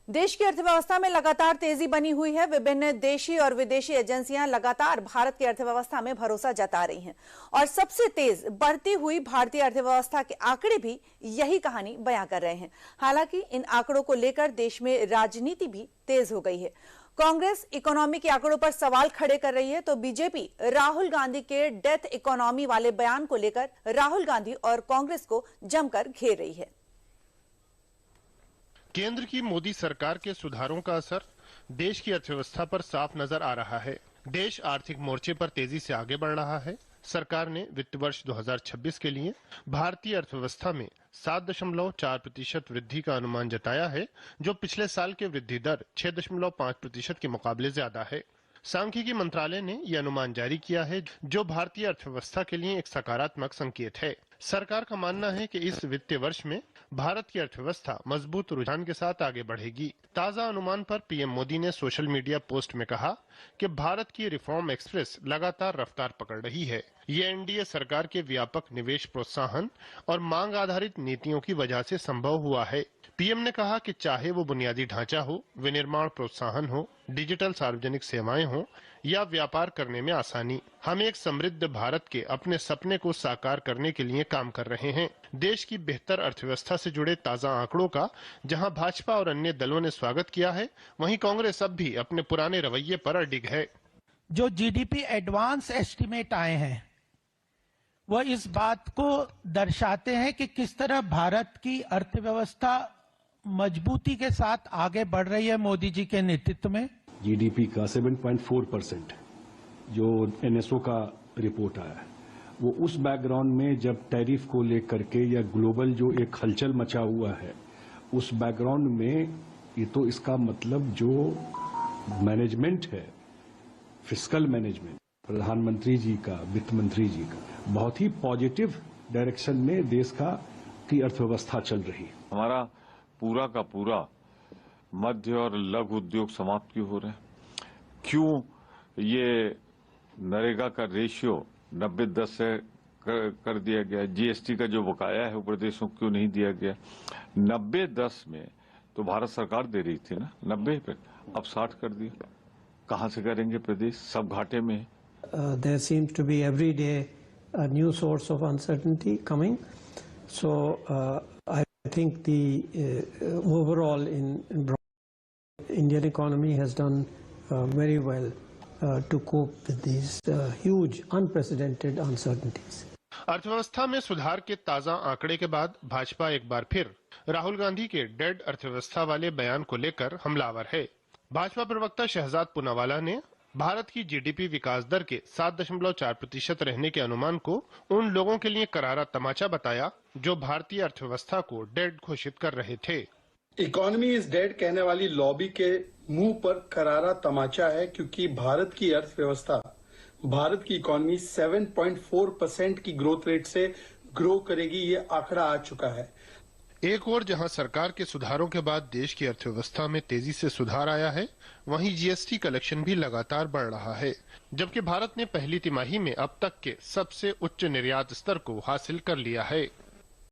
देश की अर्थव्यवस्था में लगातार तेजी बनी हुई है। विभिन्न देशी और विदेशी एजेंसियां लगातार भारत की अर्थव्यवस्था में भरोसा जता रही हैं और सबसे तेज बढ़ती हुई भारतीय अर्थव्यवस्था के आंकड़े भी यही कहानी बयां कर रहे हैं। हालांकि इन आंकड़ों को लेकर देश में राजनीति भी तेज हो गई है। कांग्रेस इकोनॉमी के आंकड़ों पर सवाल खड़े कर रही है तो बीजेपी राहुल गांधी के डेथ इकोनॉमी वाले बयान को लेकर राहुल गांधी और कांग्रेस को जमकर घेर रही है। केंद्र की मोदी सरकार के सुधारों का असर देश की अर्थव्यवस्था पर साफ नजर आ रहा है। देश आर्थिक मोर्चे पर तेजी से आगे बढ़ रहा है। सरकार ने वित्त वर्ष 2026 के लिए भारतीय अर्थव्यवस्था में 7.4% वृद्धि का अनुमान जताया है, जो पिछले साल के वृद्धि दर 6.5% के मुकाबले ज्यादा है। सांख्यिकी मंत्रालय ने यह अनुमान जारी किया है, जो भारतीय अर्थव्यवस्था के लिए एक सकारात्मक संकेत है। सरकार का मानना है कि इस वित्तीय वर्ष में भारत की अर्थव्यवस्था मजबूत रुझान के साथ आगे बढ़ेगी। ताजा अनुमान पर पीएम मोदी ने सोशल मीडिया पोस्ट में कहा कि भारत की रिफॉर्म एक्सप्रेस लगातार रफ्तार पकड़ रही है। ये एनडीए सरकार के व्यापक निवेश प्रोत्साहन और मांग आधारित नीतियों की वजह से संभव हुआ है। पीएम ने कहा कि चाहे वो बुनियादी ढांचा हो, विनिर्माण प्रोत्साहन हो, डिजिटल सार्वजनिक सेवाएं हो या व्यापार करने में आसानी, हम एक समृद्ध भारत के अपने सपने को साकार करने के लिए काम कर रहे हैं। देश की बेहतर अर्थव्यवस्था से जुड़े ताजा आंकड़ों का जहां भाजपा और अन्य दलों ने स्वागत किया है, वहीं कांग्रेस अब भी अपने पुराने रवैये पर अडिग है। जो जीडीपी एडवांस एस्टीमेट आए हैं वो इस बात को दर्शाते हैं कि किस तरह भारत की अर्थव्यवस्था मजबूती के साथ आगे बढ़ रही है मोदी जी के नेतृत्व में। जीडीपी का 7.4% जो एनएसओ का रिपोर्ट आया है, वो उस बैकग्राउंड में जब टैरिफ को लेकर के या ग्लोबल जो एक हलचल मचा हुआ है, उस बैकग्राउंड में ये तो इसका मतलब जो मैनेजमेंट है, फिस्कल मैनेजमेंट, प्रधानमंत्री जी का, वित्त मंत्री जी का, बहुत ही पॉजिटिव डायरेक्शन में देश की अर्थव्यवस्था चल रही है। हमारा पूरा का पूरा मध्य और लघु उद्योग समाप्त क्यों हो रहे हैं? क्यों ये नरेगा का रेशियो 90-10 से कर दिया गया? जीएसटी का जो बकाया है वो प्रदेशों को क्यों नहीं दिया गया? 90-10 में तो भारत सरकार दे रही थी ना, 90 पे, अब 60 कर दिया। कहां से करेंगे प्रदेश? सब घाटे में है। There seems to be every day a new source of uncertainty coming. So I think the overall in Indian economy has done very well to cope with these huge unprecedented uncertainties. अर्थव्यवस्था में सुधार के ताजा आंकड़े के बाद भाजपा एक बार फिर राहुल गांधी के डेड अर्थव्यवस्था वाले बयान को लेकर हमलावर है। भाजपा प्रवक्ता शहजाद पूनावाला ने भारत की जीडीपी विकास दर के 7.4% रहने के अनुमान को उन लोगों के लिए करारा तमाचा बताया जो भारतीय अर्थव्यवस्था को डेड घोषित कर रहे थे। इकोनॉमी इज डेड कहने वाली लॉबी के मुंह पर करारा तमाचा है, क्योंकि भारत की अर्थव्यवस्था, भारत की इकोनॉमी 7.4% की ग्रोथ रेट से ग्रो करेगी, ये आंकड़ा आ चुका है। एक और जहां सरकार के सुधारों के बाद देश की अर्थव्यवस्था में तेजी से सुधार आया है, वहीं जीएसटी कलेक्शन भी लगातार बढ़ रहा है, जबकि भारत ने पहली तिमाही में अब तक के सबसे उच्च निर्यात स्तर को हासिल कर लिया है।